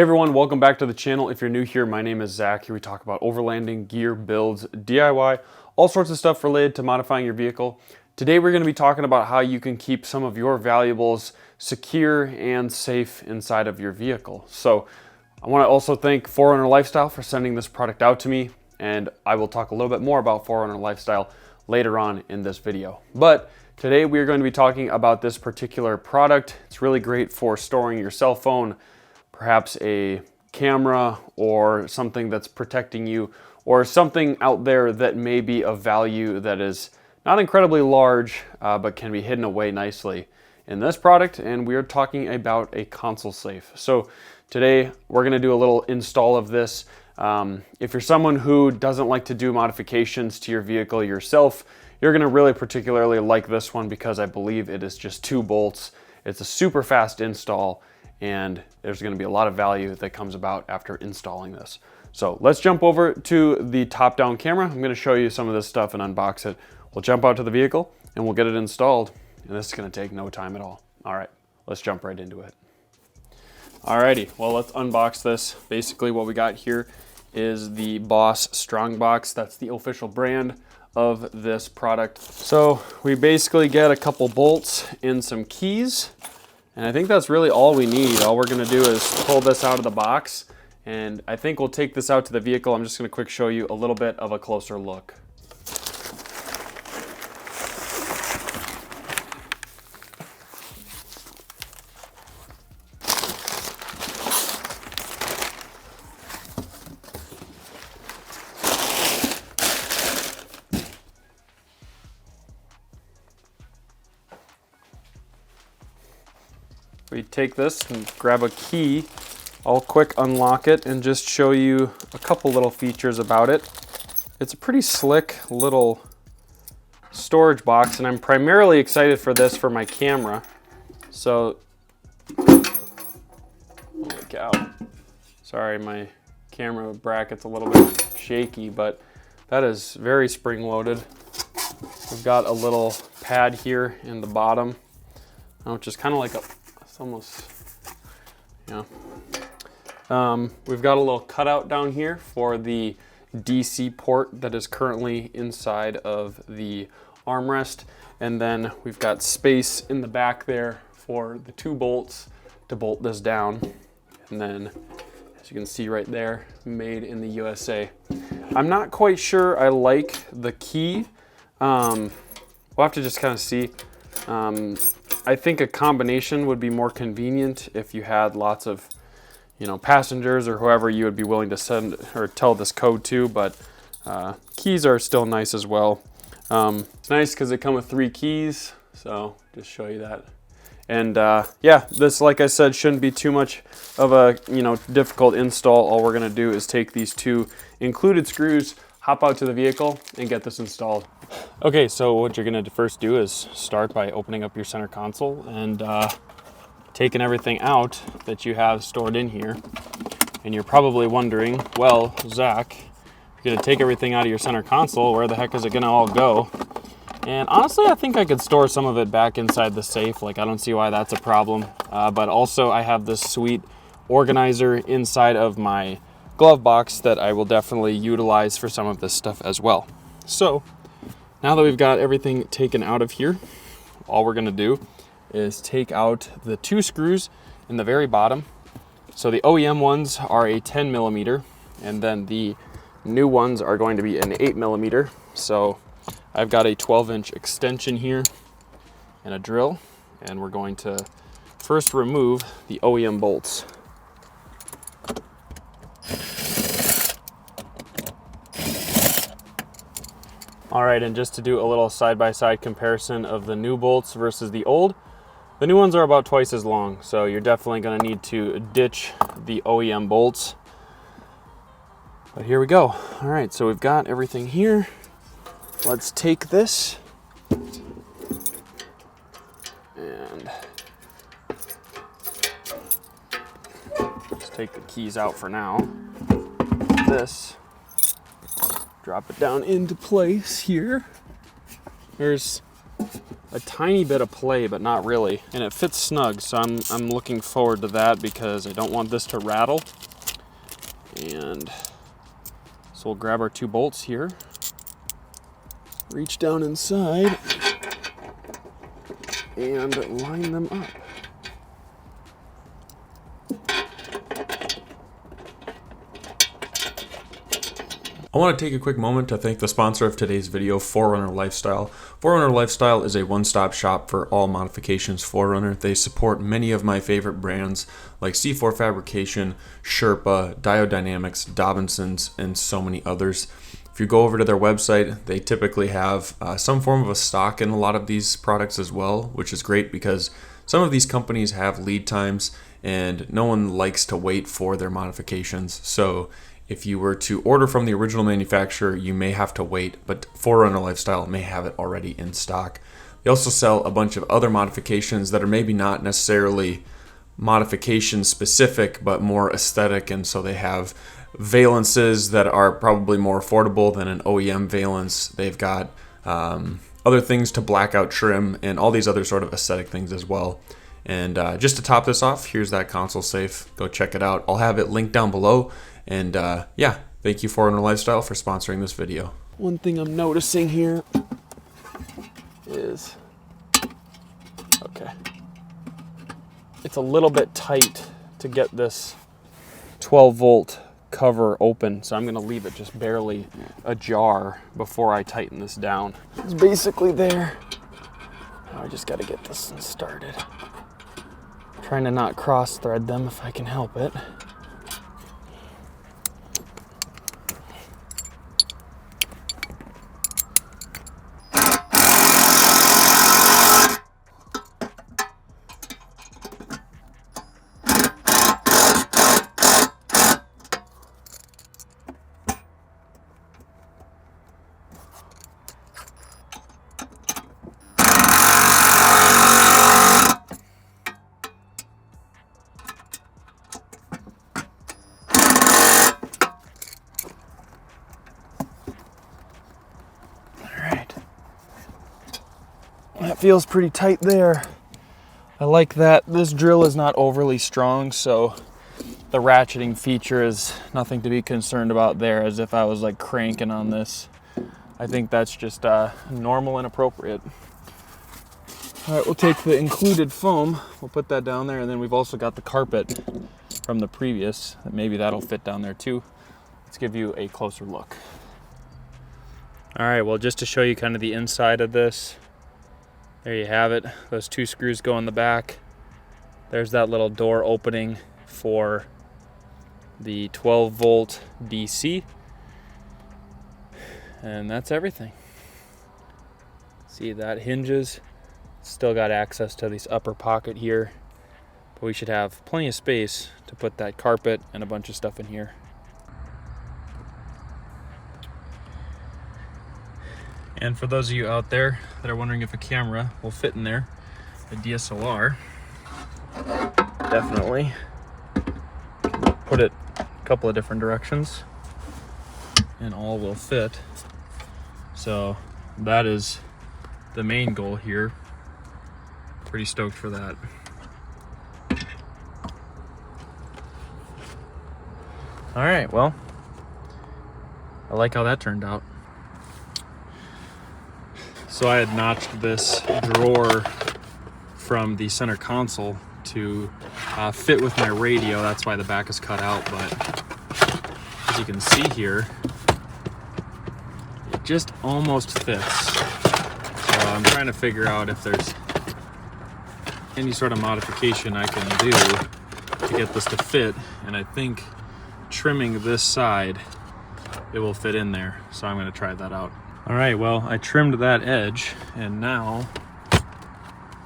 Hey everyone, welcome back to the channel. If you're new here, my name is Zach. Here we talk about overlanding, gear, builds, DIY, all sorts of stuff related to modifying your vehicle. Today we're going to be talking about how you can keep some of your valuables secure and safe inside of your vehicle. So I want to also thank 4Runner Lifestyle for sending this product out to me, and I will talk a little bit more about 4Runner Lifestyle later on in this video. But today we are going to be talking about this particular product. It's really great for storing your cell phone, perhaps a camera or something that's protecting you, or something out there that may be of value that is not incredibly large, but can be hidden away nicely in this product. And we are talking about a console safe. So today we're going to do a little install of this. If you're someone who doesn't like to do modifications to your vehicle yourself, you're going to really particularly like this one because I believe it is just 2 bolts. It's a super fast install, and there's going to be a lot of value that comes about after installing this. So let's jump over to the top-down camera. I'm going to show you some of this stuff and unbox it. We'll jump out to the vehicle and we'll get it installed, and this is going to take no time at all. All right, let's jump right into it. Alrighty, well, let's unbox this. Basically what we got here is the Boss Strongbox. That's the official brand of this product. So we basically get a couple bolts and some keys, and I think that's really all we need. All we're gonna do is pull this out of the box, and I think we'll take this out to the vehicle. I'm just gonna quick show you a little bit of a closer look. We take this and grab a key. I'll quick unlock it and just show you a couple little features about it. It's a pretty slick little storage box, and I'm primarily excited for this for my camera. So, holy cow. Sorry, my camera bracket's a little bit shaky, but that is very spring-loaded. We've got a little pad here in the bottom, which is kind of like almost, yeah. We've got a little cutout down here for the DC port that is currently inside of the armrest, and then we've got space in the back there for the 2 bolts to bolt this down. And then, as you can see right there, made in the USA. I'm not quite sure I like the key. We'll have to just kind of see. I think a combination would be more convenient if you had lots of, passengers or whoever you would be willing to send or tell this code to, but keys are still nice as well. It's nice because they come with 3 keys, so just show you that. And yeah, this, like I said, shouldn't be too much of a difficult install. All we're gonna do is take these 2 included screws, hop out to the vehicle, and get this installed. Okay, so what you're gonna first do is start by opening up your center console and taking everything out that you have stored in here. And you're probably wondering, well, Zach, if you're gonna take everything out of your center console, where the heck is it gonna all go? And honestly, I think I could store some of it back inside the safe. Like, I don't see why that's a problem. But also I have this sweet organizer inside of my glove box that I will definitely utilize for some of this stuff as well. So now that we've got everything taken out of here, all we're gonna do is take out the 2 screws in the very bottom. So the OEM ones are a 10 millimeter, and then the new ones are going to be an 8 millimeter. So I've got a 12-inch extension here and a drill, and we're going to first remove the OEM bolts. All right, and just to do a little side-by-side comparison of the new bolts versus the old, the new ones are about twice as long, so you're definitely gonna need to ditch the OEM bolts. But here we go. All right, so we've got everything here. Let's take this and let's take the keys out for now. This, drop it down into place here. There's a tiny bit of play, but not really. And it fits snug, so I'm looking forward to that because I don't want this to rattle. And so we'll grab our 2 bolts here, reach down inside, and line them up. I want to take a quick moment to thank the sponsor of today's video, 4Runner Lifestyle. 4Runner Lifestyle is a one-stop shop for all modifications 4Runner. They support many of my favorite brands like C4 Fabrication, Sherpa, Diodynamics, Dobinsons, and so many others. If you go over to their website, they typically have some form of a stock in a lot of these products as well, which is great because some of these companies have lead times and no one likes to wait for their modifications. So if you were to order from the original manufacturer, you may have to wait, but 4Runner Lifestyle may have it already in stock. They also sell a bunch of other modifications that are maybe not necessarily modification specific, but more aesthetic, and so they have valences that are probably more affordable than an OEM valence. They've got other things to black out trim and all these other sort of aesthetic things as well. And just to top this off, here's that console safe. Go check it out. I'll have it linked down below. And yeah, thank you 4Runner Lifestyle for sponsoring this video. One thing I'm noticing here is, okay, it's a little bit tight to get this 12 volt cover open, so I'm gonna leave it just barely ajar before I tighten this down. It's basically there. I just gotta get this one started. Trying to not cross thread them if I can help it. That feels pretty tight there. I like that. This drill is not overly strong, so the ratcheting feature is nothing to be concerned about there, as if I was like cranking on this. I think that's just normal and appropriate. All right, we'll take the included foam, we'll put that down there, and then we've also got the carpet from the previous. Maybe that'll fit down there too. Let's give you a closer look. All right, well, just to show you kind of the inside of this, there you have it. Those 2 screws go in the back. There's that little door opening for the 12 volt DC. And that's everything. See, that hinges. Still got access to this upper pocket here, but we should have plenty of space to put that carpet and a bunch of stuff in here. And for those of you out there that are wondering if a camera will fit in there, a DSLR definitely put it a couple of different directions and all will fit. So that is the main goal here. Pretty stoked for that. All right, well, I like how that turned out. So I had notched this drawer from the center console to fit with my radio. That's why the back is cut out, but as you can see here, it just almost fits. So I'm trying to figure out if there's any sort of modification I can do to get this to fit, and I think trimming this side, it will fit in there. So I'm going to try that out. All right, well, I trimmed that edge and now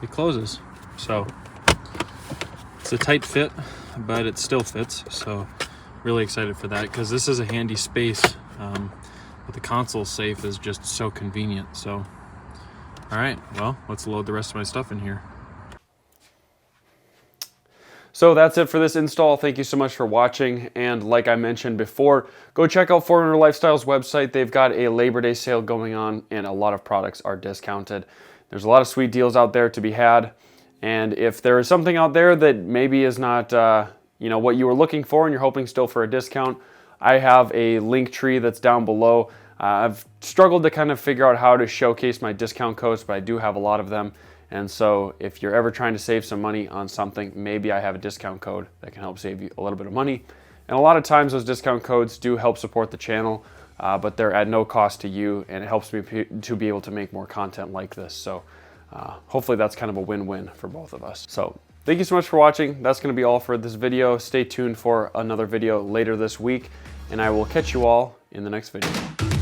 it closes. So it's a tight fit, but it still fits. So really excited for that because this is a handy space. But the console safe is just so convenient. So, all right, well, let's load the rest of my stuff in here. So that's it for this install. Thank you so much for watching. And like I mentioned before, go check out 4Runner Lifestyle's website. They've got a Labor Day sale going on and a lot of products are discounted. There's a lot of sweet deals out there to be had. And if there is something out there that maybe is not you know, what you were looking for and you're hoping still for a discount, I have a link tree that's down below. I've struggled to kind of figure out how to showcase my discount codes, but I do have a lot of them. And so if you're ever trying to save some money on something, maybe I have a discount code that can help save you a little bit of money. And a lot of times those discount codes do help support the channel, but they're at no cost to you, and it helps me to be able to make more content like this. So hopefully that's kind of a win-win for both of us. So thank you so much for watching. That's going to be all for this video. Stay tuned for another video later this week, and I will catch you all in the next video.